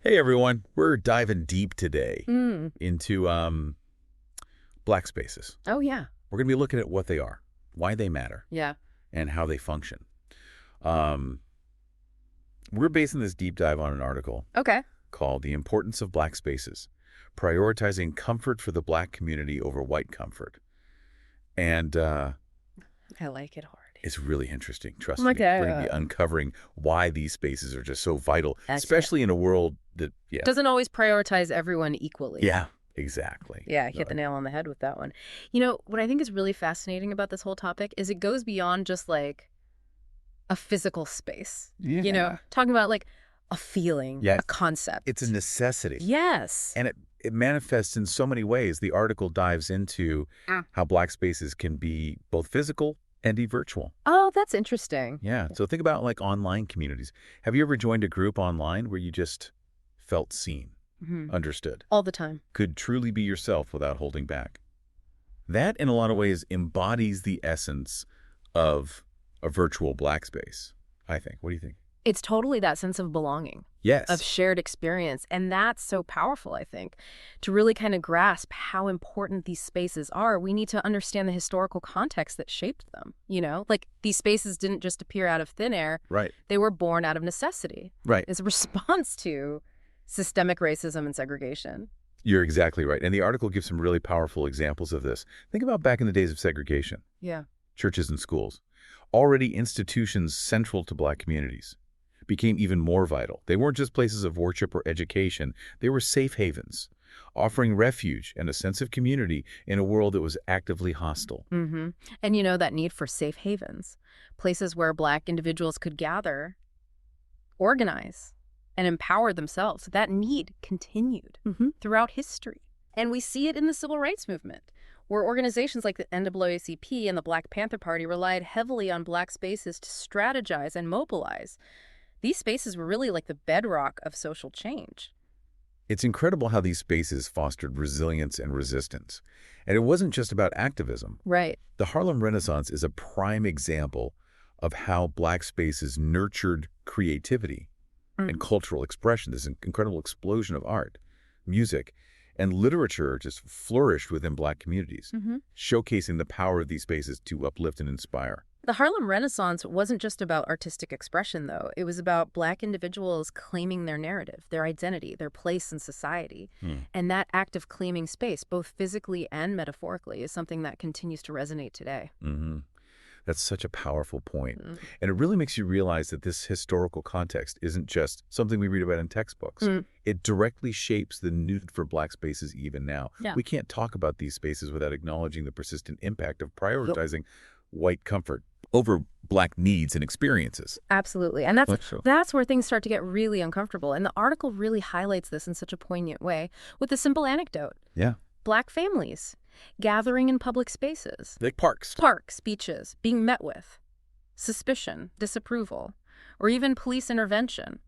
Hey everyone, we're diving deep today Mm. into black spaces. Oh, yeah. We're going to be looking at what they are, why they matter, Yeah. and how they function. Um, we're basing this deep dive on an article Okay. called The Importance of Black Spaces, Prioritizing Comfort for the Black Community Over White Comfort. And I like it already. it's really interesting, trust me. Okay. We're going to be uncovering why these spaces are just so vital, That's it. especially in a world that, Doesn't always prioritize everyone equally. yeah, exactly. Yeah, hit the nail on the head with that one. You know, what I think is really fascinating about this whole topic is it goes beyond just like a physical space. Yeah. You know, talking about like a feeling, Yeah. a concept. It's a necessity. Yes. And it manifests in so many ways. The article dives into how black spaces can be both physical and virtual. Oh, that's interesting. Yeah. So think about like online communities. Have you ever joined a group online where you just felt seen, understood, All the time. could truly be yourself without holding back? That, in a lot of ways, embodies the essence of a virtual black space, I think. What do you think? It's totally that sense of belonging. Yes. Of shared experience. And that's so powerful, I think. To really kind of grasp how important these spaces are, we need to understand the historical context that shaped them. You know, like these spaces didn't just appear out of thin air. Right. They were born out of necessity. Right. As a response to systemic racism and segregation. You're exactly right. And the article gives some really powerful examples of this. Think about back in the days of segregation, Yeah. churches and schools. Already institutions central to black communities became even more vital. They weren't just places of worship or education. They were safe havens, offering refuge and a sense of community in a world that was actively hostile. Mm-hmm. And you know, that need for safe havens, places where Black individuals could gather, organize, and empower themselves. That need continued throughout history. And we see it in the civil rights movement, where organizations like the NAACP and the Black Panther Party relied heavily on Black spaces to strategize and mobilize. These spaces were really like the bedrock of social change. It's incredible how these spaces fostered resilience and resistance. And it wasn't just about activism. Right. The Harlem Renaissance is a prime example of how black spaces nurtured creativity and cultural expression. This incredible explosion of art, music, and literature just flourished within black communities, showcasing the power of these spaces to uplift and inspire. The Harlem Renaissance wasn't just about artistic expression, though. It was about Black individuals claiming their narrative, their identity, their place in society. And that act of claiming space, both physically and metaphorically, is something that continues to resonate today. That's such a powerful point. And it really makes you realize that this historical context isn't just something we read about in textbooks. It directly shapes the need for black spaces even now. Yeah. We can't talk about these spaces without acknowledging the persistent impact of prioritizing white comfort over black needs and experiences. Absolutely. And that's where things start to get really uncomfortable. And the article really highlights this in such a poignant way with a simple anecdote. Yeah. Black families gathering in public spaces. Like parks. Parks, beaches, being met with suspicion, disapproval, or even police intervention.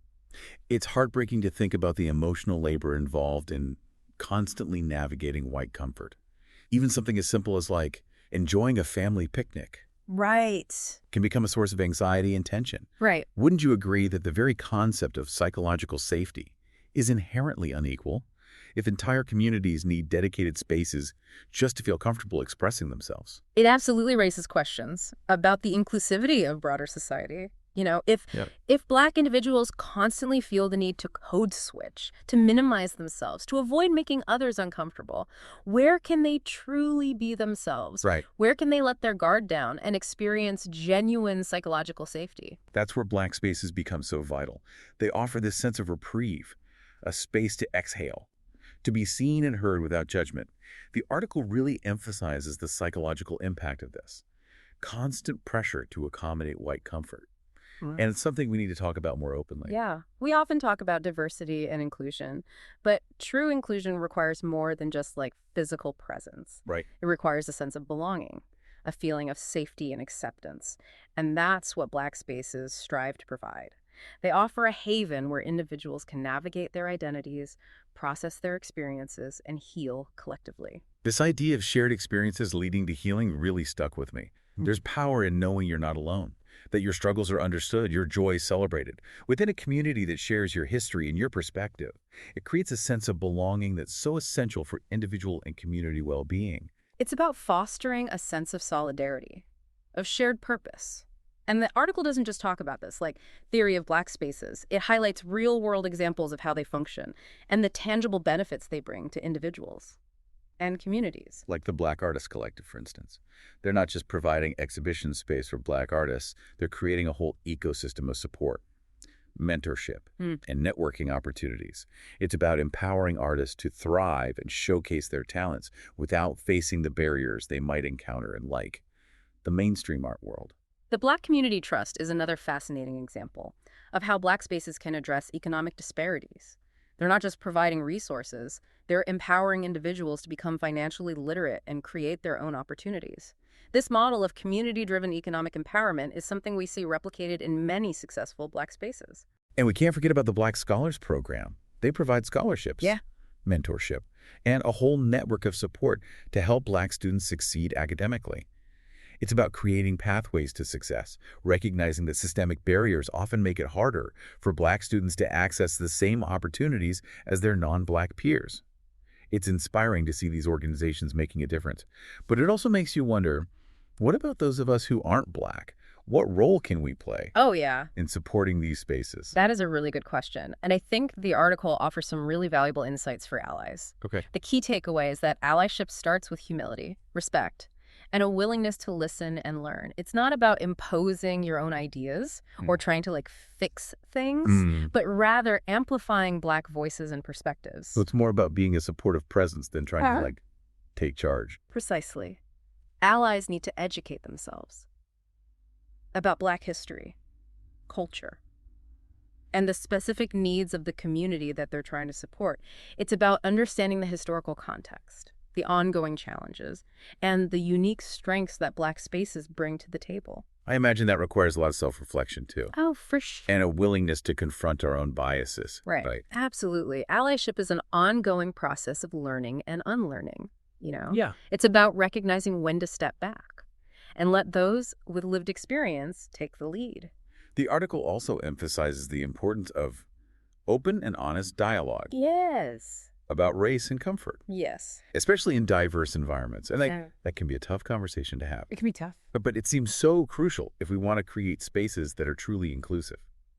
It's heartbreaking to think about the emotional labor involved in constantly navigating white comfort. Even something as simple as like enjoying a family picnic Right. can become a source of anxiety and tension. Right. Wouldn't you agree that the very concept of psychological safety is inherently unequal if entire communities need dedicated spaces just to feel comfortable expressing themselves? It absolutely raises questions about the inclusivity of broader society. You know, if Black individuals constantly feel the need to code switch, to minimize themselves, to avoid making others uncomfortable, where can they truly be themselves? Right. Where can they let their guard down and experience genuine psychological safety? That's where black spaces become so vital. They offer this sense of reprieve, a space to exhale, to be seen and heard without judgment. The article really emphasizes the psychological impact of this. Constant pressure to accommodate white comfort. And it's something we need to talk about more openly. Yeah. We often talk about diversity and inclusion, but true inclusion requires more than just like physical presence. Right. It requires a sense of belonging, a feeling of safety and acceptance. And that's what Black spaces strive to provide. They offer a haven where individuals can navigate their identities, process their experiences, and heal collectively. This idea of shared experiences leading to healing really stuck with me. There's power in knowing you're not alone. that your struggles are understood, your joys celebrated. Within a community that shares your history and your perspective, it creates a sense of belonging that's so essential for individual and community well-being. It's about fostering a sense of solidarity, of shared purpose. And the article doesn't just talk about this, like theory of black spaces. It highlights real-world examples of how they function and the tangible benefits they bring to individuals and communities. Like the Black Artists Collective, for instance. They're not just providing exhibition space for Black artists, they're creating a whole ecosystem of support, mentorship, and networking opportunities. It's about empowering artists to thrive and showcase their talents without facing the barriers they might encounter in, like, the mainstream art world. The Black Community Trust is another fascinating example of how Black spaces can address economic disparities. They're not just providing resources, they're empowering individuals to become financially literate and create their own opportunities. This model of community-driven economic empowerment is something we see replicated in many successful Black spaces. And we can't forget about the Black Scholars Program. They provide scholarships, mentorship, and a whole network of support to help Black students succeed academically. It's about creating pathways to success, recognizing that systemic barriers often make it harder for Black students to access the same opportunities as their non-Black peers. It's inspiring to see these organizations making a difference. But it also makes you wonder, what about those of us who aren't Black? What role can we play in supporting these spaces? That is a really good question. And I think the article offers some really valuable insights for allies. Okay. The key takeaway is that allyship starts with humility, respect, and a willingness to listen and learn. It's not about imposing your own ideas or trying to fix things, but rather amplifying Black voices and perspectives. So it's more about being a supportive presence than trying to take charge. Precisely. Allies need to educate themselves about Black history, culture, and the specific needs of the community that they're trying to support. It's about understanding the historical context, the ongoing challenges, and the unique strengths that Black spaces bring to the table. I imagine that requires a lot of self-reflection, too. Oh, for sure. And a willingness to confront our own biases. Right. Absolutely. Allyship is an ongoing process of learning and unlearning, Yeah. It's about recognizing when to step back and let those with lived experience take the lead. The article also emphasizes the importance of open and honest dialogue. Yes. About race and comfort. Yes. Especially in diverse environments. And that can be a tough conversation to have. It can be tough. But it seems so crucial if we want to create spaces that are truly inclusive.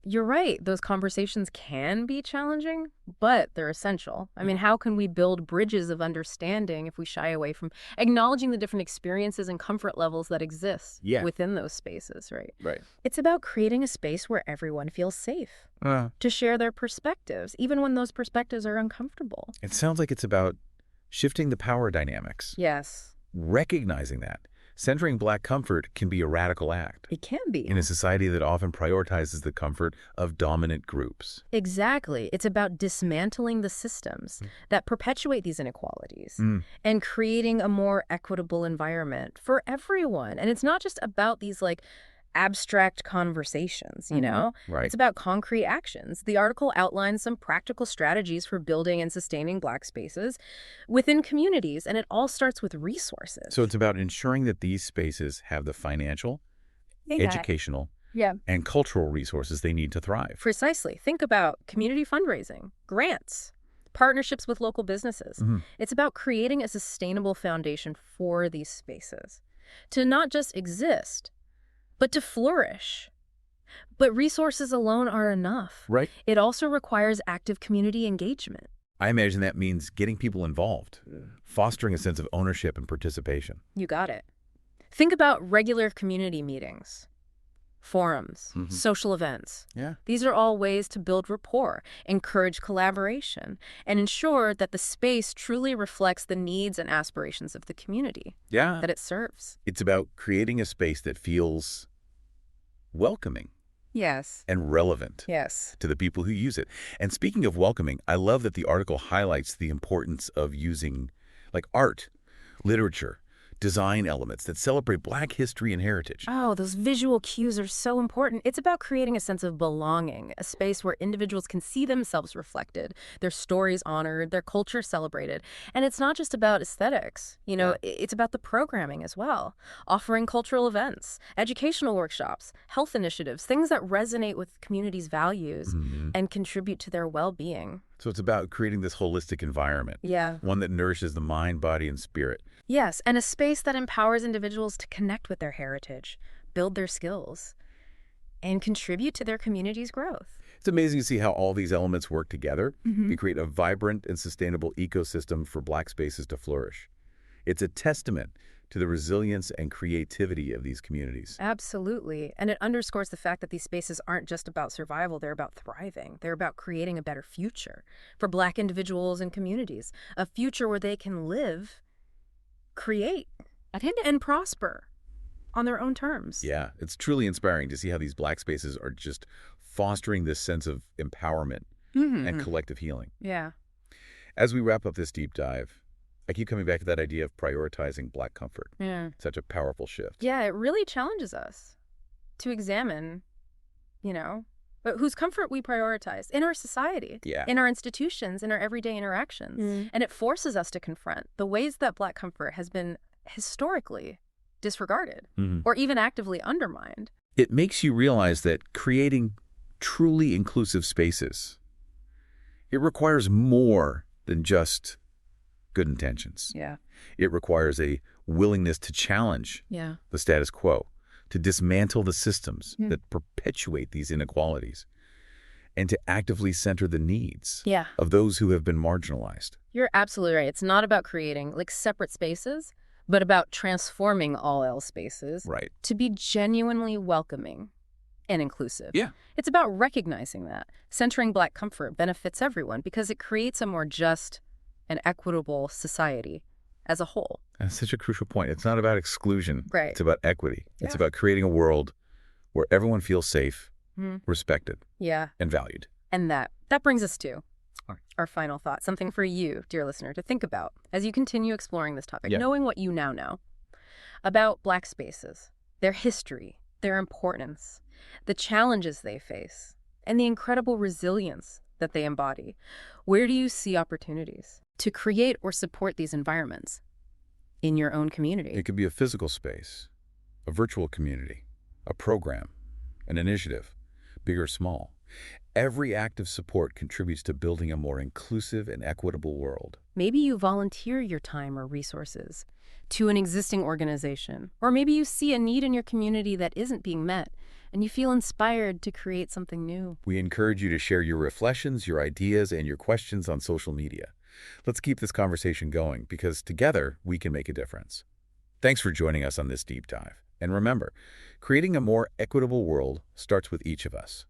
You're right. Those conversations can be challenging, but they're essential. I mean, how can we build bridges of understanding if we shy away from acknowledging the different experiences and comfort levels that exist within those spaces, right? Right. It's about creating a space where everyone feels safe to share their perspectives, even when those perspectives are uncomfortable. It sounds like it's about shifting the power dynamics. Yes. Recognizing that. Centering Black comfort can be a radical act. It can be. In a society that often prioritizes the comfort of dominant groups. Exactly. It's about dismantling the systems that perpetuate these inequalities and creating a more equitable environment for everyone. And it's not just about these abstract conversations, Right. It's about concrete actions. The article outlines some practical strategies for building and sustaining Black spaces within communities, and it all starts with resources. So it's about ensuring that these spaces have the financial, educational, and cultural resources they need to thrive. Precisely. Think about community fundraising, grants, partnerships with local businesses. It's about creating a sustainable foundation for these spaces to not just exist, but to flourish. But resources alone are enough. Right. It also requires active community engagement. I imagine that means getting people involved, fostering a sense of ownership and participation. You got it. Think about regular community meetings, forums, social events. Yeah. These are all ways to build rapport, encourage collaboration, and ensure that the space truly reflects the needs and aspirations of the community that it serves. It's about creating a space that feels welcoming. Yes. And relevant. Yes. To the people who use it. And speaking of welcoming, I love that the article highlights the importance of using art, literature, design elements that celebrate Black history and heritage. Oh, those visual cues are so important. It's about creating a sense of belonging, a space where individuals can see themselves reflected, their stories honored, their culture celebrated. And it's not just about aesthetics. It's about the programming as well, offering cultural events, educational workshops, health initiatives, things that resonate with communities' values and contribute to their well-being. So it's about creating this holistic environment, Yeah. one that nourishes the mind, body, and spirit. Yes, and a space that empowers individuals to connect with their heritage, build their skills, and contribute to their community's growth. It's amazing to see how all these elements work together to create a vibrant and sustainable ecosystem for Black spaces to flourish. It's a testament to the resilience and creativity of these communities. Absolutely. And it underscores the fact that these spaces aren't just about survival, they're about thriving. They're about creating a better future for Black individuals and communities, a future where they can live, create, and prosper on their own terms. Yeah, it's truly inspiring to see how these Black spaces are just fostering this sense of empowerment and collective healing. Yeah. As we wrap up this deep dive, I keep coming back to that idea of prioritizing Black comfort. Yeah. Such a powerful shift. Yeah, it really challenges us to examine, whose comfort we prioritize in our society, in our institutions, in our everyday interactions. And it forces us to confront the ways that Black comfort has been historically disregarded or even actively undermined. It makes you realize that creating truly inclusive spaces, it requires more than just good intentions. Yeah. It requires a willingness to challenge the status quo, to dismantle the systems that perpetuate these inequalities, and to actively center the needs of those who have been marginalized. You're absolutely right. It's not about creating separate spaces, but about transforming all else spaces to be genuinely welcoming and inclusive. Yeah. It's about recognizing that centering Black comfort benefits everyone because it creates a more just and equitable society as a whole. That's such a crucial point. It's not about exclusion. Right. It's about equity. It's Yeah. about creating a world where everyone feels safe, respected, Yeah. and valued. And that brings us to our final thought, something for you, dear listener, to think about as you continue exploring this topic, knowing what you now know about Black spaces, their history, their importance, the challenges they face, and the incredible resilience that they embody. Where do you see opportunities to create or support these environments in your own community? It could be a physical space, a virtual community, a program, an initiative, big or small. Every act of support contributes to building a more inclusive and equitable world. Maybe you volunteer your time or resources to an existing organization, or maybe you see a need in your community that isn't being met, and you feel inspired to create something new. We encourage you to share your reflections, your ideas, and your questions on social media. Let's keep this conversation going because together we can make a difference. Thanks for joining us on this deep dive. And remember, creating a more equitable world starts with each of us.